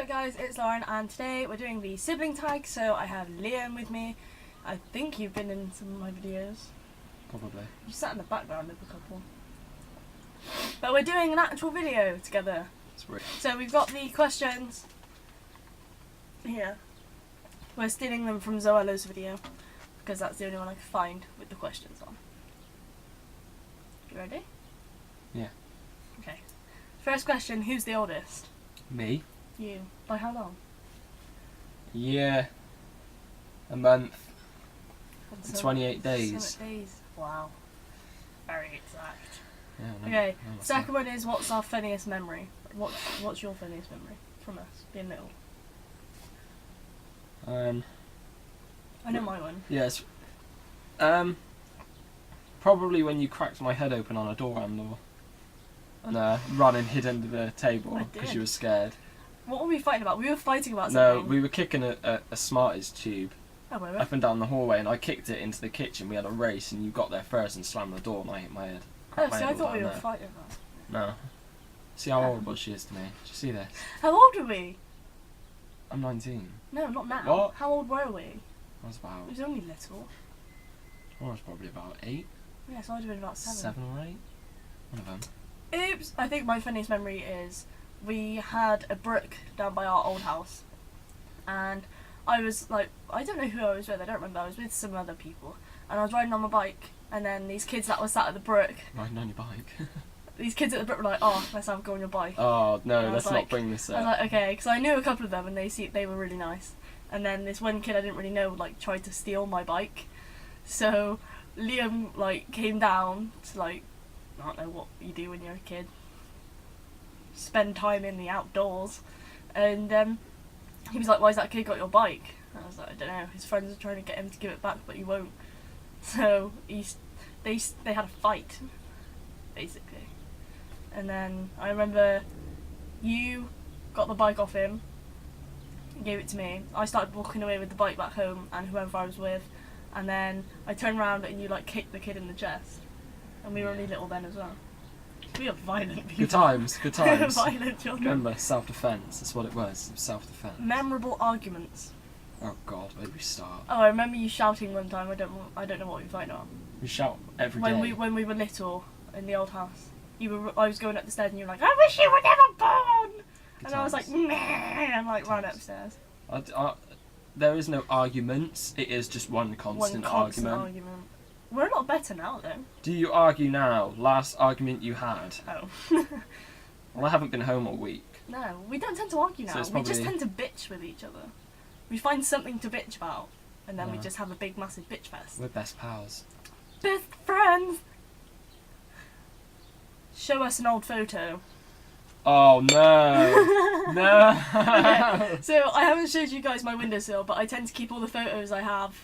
up guys, it's Lauren and today we're doing the sibling tag, so I have Liam with me. I think you've been in some of my videos. Probably. You sat in the background of a couple. But we're doing an actual video together. Sweet. So we've got the questions here. We're stealing them from Zoella's video because that's the only one I could find with the questions on. You ready? Yeah. Okay. First question, who's the oldest? Me? You. By how long? Yeah. A month. And And 28 days. 7 days. Wow. Very exact. Yeah, Okay, second one is what's our funniest memory? What's your funniest memory from us being little? I know my one. Yes. Probably when you cracked my head open on a door handle. And ran and hid under the table because you were scared. What were we fighting about? We were fighting about something. No, we were kicking a Smarties tube up and down the hallway, and I kicked it into the kitchen. We had a race, and you got there first and slammed the door, and I hit my head. Oh, see, I thought we were fighting about. No. See how horrible she is to me. Did you see this? How old were we? I'm 19. No, not now. What? How old were we? I was about. It was only little. I was probably about 8. Yeah, so I'd have been about 7. 7 or 8. One of them. Oops! I think my funniest memory is we had a brook down by our old house, and I was like, I don't know who I was with, I don't remember, I was with some other people, and I was riding on my bike, and then these kids that were sat at the brook, Riding on your bike? these kids at the brook were like, oh, let's have a go on your bike. Oh, no, let's like, not bring this up. I was like, okay, because I knew a couple of them, and they were really nice, and then this one kid I didn't really know, like, tried to steal my bike, so Liam, like, came down to, like, I don't know what you do when you're a kid. Spend time in the outdoors. And he was like, why's that kid got your bike? And I was like, I don't know. His friends are trying to get him to give it back, but he won't. So they had a fight, basically. And then I remember you got the bike off him, gave it to me. I started walking away with the bike back home and whoever I was with. And then I turned around and you like kicked the kid in the chest. And we were only little then as well. We are violent people. Good times, good times. We are violent children. Remember, self-defense. That's what it was. It was self-defense. Memorable arguments. Oh God, where do we start? Oh, I remember you shouting one time. I don't know what we were fighting on. We shout every day. When we were little in the old house, I was going up the stairs and you were like, I wish you were never born. Good and I was like, meh, and like ran upstairs. There is no arguments. It is just one constant argument. We're a lot better now, though. Do you argue now? Last argument you had? Oh. Well, I haven't been home all week. No, we don't tend to argue now. So we just tend to bitch with each other. We find something to bitch about, and then we just have a big, massive bitch fest. We're best pals. Best friends! Show us an old photo. Oh no! No! Okay, so I haven't showed you guys my windowsill, but I tend to keep all the photos I have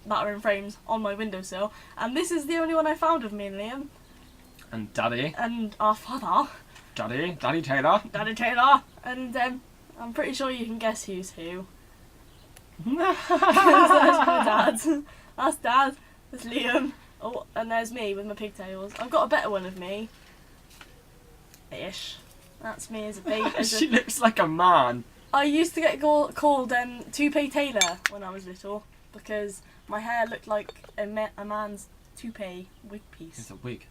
that are in frames on my windowsill, and this is the only one I found of me and Liam. And Daddy. And our father. Daddy Taylor. Daddy Taylor. And I'm pretty sure you can guess who's who. That's my dad. That's Dad. That's Liam. Oh, and there's me with my pigtails. I've got a better one of me. Ish. That's me as a baby. She looks like a man. I used to get called Toupee Taylor when I was little because my hair looked like a man's toupee wig piece. It's a wig.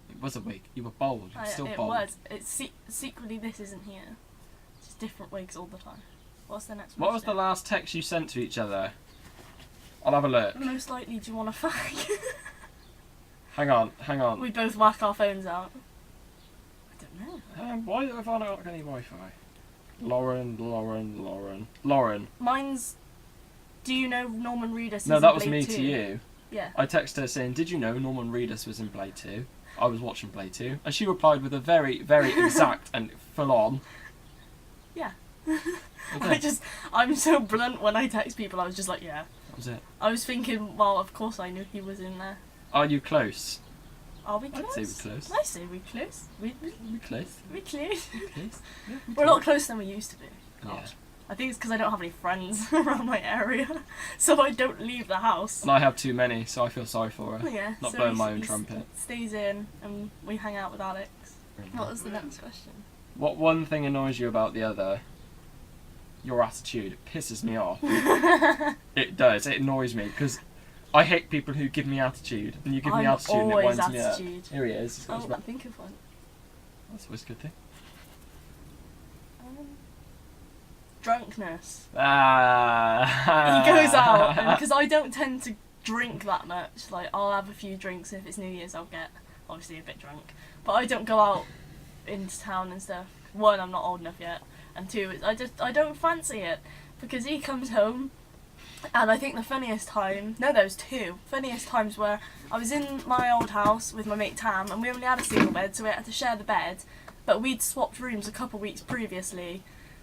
It was a wig. You were bald. You're still it bald. was. It's secretly this isn't here. It's just different wigs all the time. What's the next one? What was the last text you sent to each other? I'll have a look. Most likely, do you want a fag? Hang on. We both whack our phones out. I don't know. Why have I not got any Wi-Fi? Lauren. Mine's. Do you know Norman Reedus? No, that was me to you. Yeah. I texted her saying, "Did you know Norman Reedus was in Blade 2?" I was watching Blade 2, and she replied with a very, very exact and full-on. Yeah. Okay. I'm so blunt when I text people. I was just like, yeah. That was it. I was thinking, well, of course I knew he was in there. Are you close? Are we close? I'd say we're close. I say we're close. We're close. We're close. We're close. Yeah, We're a lot closer than we used to be. Yeah. God. I think it's because I don't have any friends around my area, so I don't leave the house. And I have too many, so I feel sorry for her. Yeah. Not so blowing my own trumpet. Stays in, and we hang out with Alex. What was the next question? What one thing annoys you about the other? your attitude. It pisses me off. It does. It annoys me because I hate people who give me attitude. And you give me attitude and it winds me up. Here he is. Oh, I think of one. That's always a good thing. Drunkenness. Ah. He goes out, and because I don't tend to drink that much, like I'll have a few drinks. If it's New Year's, I'll get obviously a bit drunk, but I don't go out into town and stuff. One, I'm not old enough yet, and two, I don't fancy it because he comes home, and I think the funniest time, no, there was two funniest times where I was in my old house with my mate Tam, and we only had a single bed, so we had to share the bed, but we'd swapped rooms a couple weeks previously.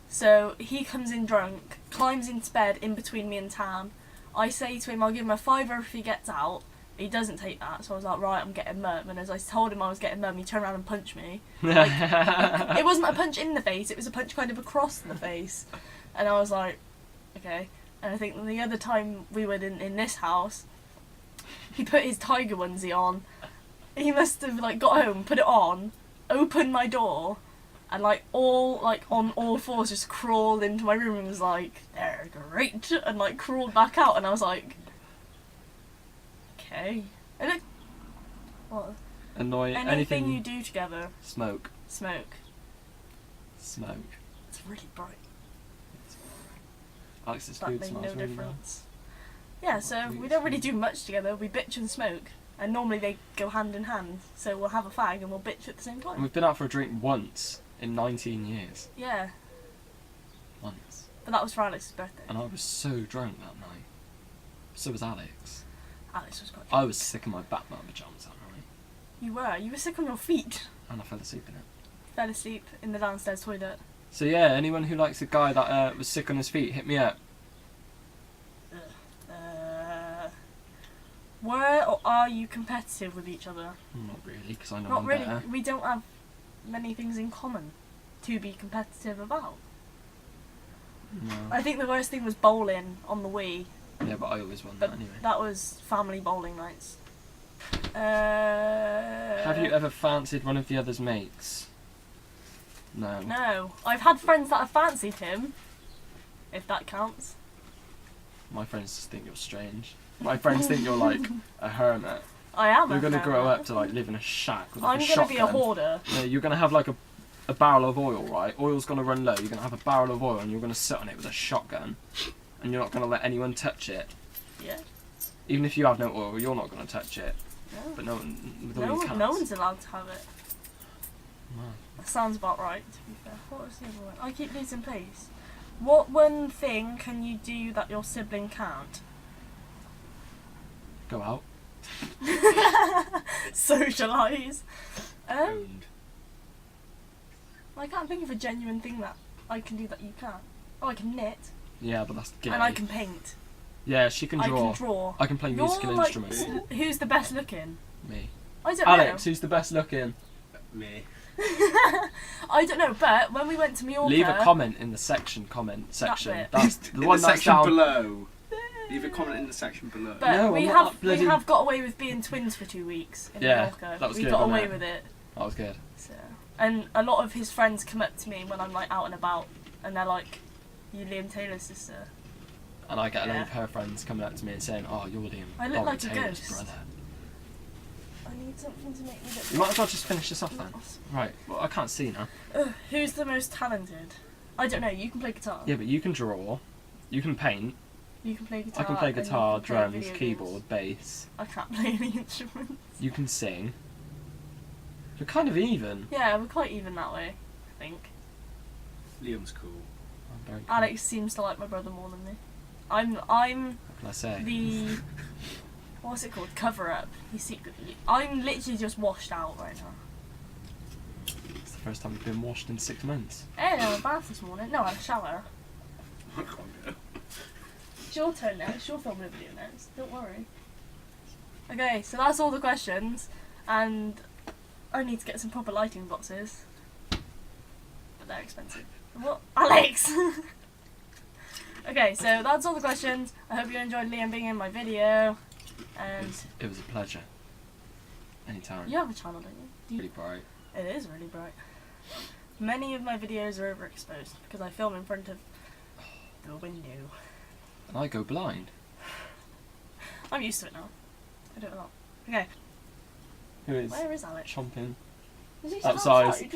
So he comes in drunk, climbs into bed in between me and Tam. I say to him, I'll give him a £5 if he gets out. He doesn't take that, so I was like, right, I'm getting mum. And as I told him I was getting mum, he turned around and punched me. Like, it wasn't a punch in the face, it was a punch kind of across the face. And I was like, okay. And I think the other time we were in this house, he put his tiger onesie on. He must have like got home, put it on, opened my door, and on all fours just crawled into my room and was like, they're great, and like crawled back out, and I was like, okay. And what? Anything you do together. Smoke. Smoke. Smoke. It's really bright. Alex's That food made smells no really difference. Yeah, so we don't really do much together. We bitch and smoke. And normally they go hand in hand. So we'll have a fag and we'll bitch at the same nice. time. And we've been out for a drink once in 19 years. Yeah. Once. But that was for Alex's birthday. And I was so drunk that night. So was Alex. Alex was quite drunk. I was sick in my Batman pyjamas that night. You were. You were sick on your feet. And I fell asleep in it. Fell asleep in the downstairs toilet. So yeah, anyone who likes a guy that was sick on his feet, hit me up. Were or are you competitive with each other? Not really, because I know Not I'm really. better. We don't have many things in common to be competitive about. No. I think the worst thing was bowling on the Wii. Yeah, but I always won But that anyway. that was family bowling nights. Have you ever fancied one of the other's mates? No. No. I've had friends that have fancied him, if that counts. My friends just think you're strange. My friends think you're like a hermit. I am. You're going to grow hermit. up to like live in a shack with like I'm a going shotgun. to be a hoarder. No, you're going to have like a barrel of oil, right? Oil's going to run low. You're going to have a barrel of oil and you're going to sit on it with a shotgun. And you're not going to let anyone touch it. Yeah. Even if you have no oil, you're not going to touch it. No. But no one, with all your cats. No one's allowed to have it. No. That sounds about right, to be fair. What was the other one? I keep losing place. What one thing can you do that your sibling can't? Go out. Socialise. Owned. I can't think of a genuine thing that I can do that you can't. Oh, I can knit. Yeah, but that's gay. And I can paint. Yeah, she can draw. I can draw. I can play musical You're, instruments. Who's the best looking? Me. I don't Alex, who's the best looking? Me. know. I don't know, but when we went to Mallorca... Leave a comment in the comment section. bit. That's the In one the that's section down below. Leave a comment in the section below. But No, we I'm not bloody- have got away with being twins for 2 weeks in Yeah, Mallorca. that was we good, got wasn't away it? with it. That was good. So, and a lot of his friends come up to me when I'm like out and about, and they're like, "You Liam Taylor's sister." And I get a load Yeah. of her friends coming up to me and saying, "Oh, you're Liam. I look Lauren like a Taylor's ghost. brother." I need something to make me look. You might as well just finish this off then. Right. Well, I can't see now. Who's the most talented? I don't know. You can play guitar. Yeah, but you can draw. You can paint. You can play guitar. I can play and you guitar, can play drums, video keyboard, games. bass. I can't play any instruments. You can sing. You're kind of even. Yeah, we're quite even that way, I think. Liam's cool. I'm very cool. Alex seems to like my brother more than me. I'm What can I say? the what's it called? Cover up. He's secretly. I'm literally just washed out right now. It's the first time you've been washed in 6 months. I had a bath this morning. No, I had a shower. I can't go. It's your turn now. It's your filming a video next. Don't worry. Okay, so that's all the questions, and I need to get some proper lighting boxes, but they're expensive. What, Alex? Okay, so that's all the questions. I hope you enjoyed Liam being in my video, and It was a pleasure. Anytime. you have a channel, don't you? Pretty bright. It is really bright. Many of my videos are overexposed because I film in front of the window. And I go blind. I'm used to it now. I do it a lot. Okay. Who is Where is Alex? chomping? Is he Outside.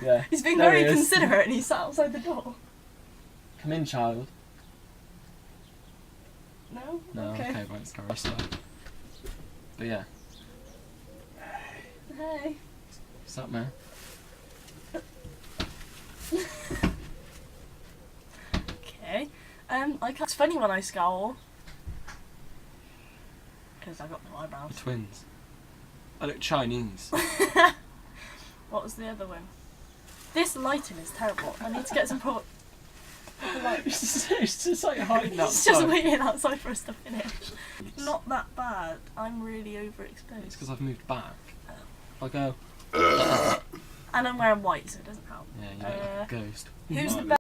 Yeah. He's being There very he is. considerate and he's sat outside the door. Come in, child. No? No, okay, right, it's Gary start. But yeah. Hey. What's up, man? Okay. It's funny when I scowl. Because I got no We're eyebrows. twins. I look Chinese. What was the other one? This lighting is terrible. I need to get some proper light. It's just like hiding It's just waiting outside for us to finish. Not that bad. I'm really It's overexposed. because I've moved back. I go. And I'm wearing white, so it doesn't help. Yeah, you look like a ghost. Who's the Might best?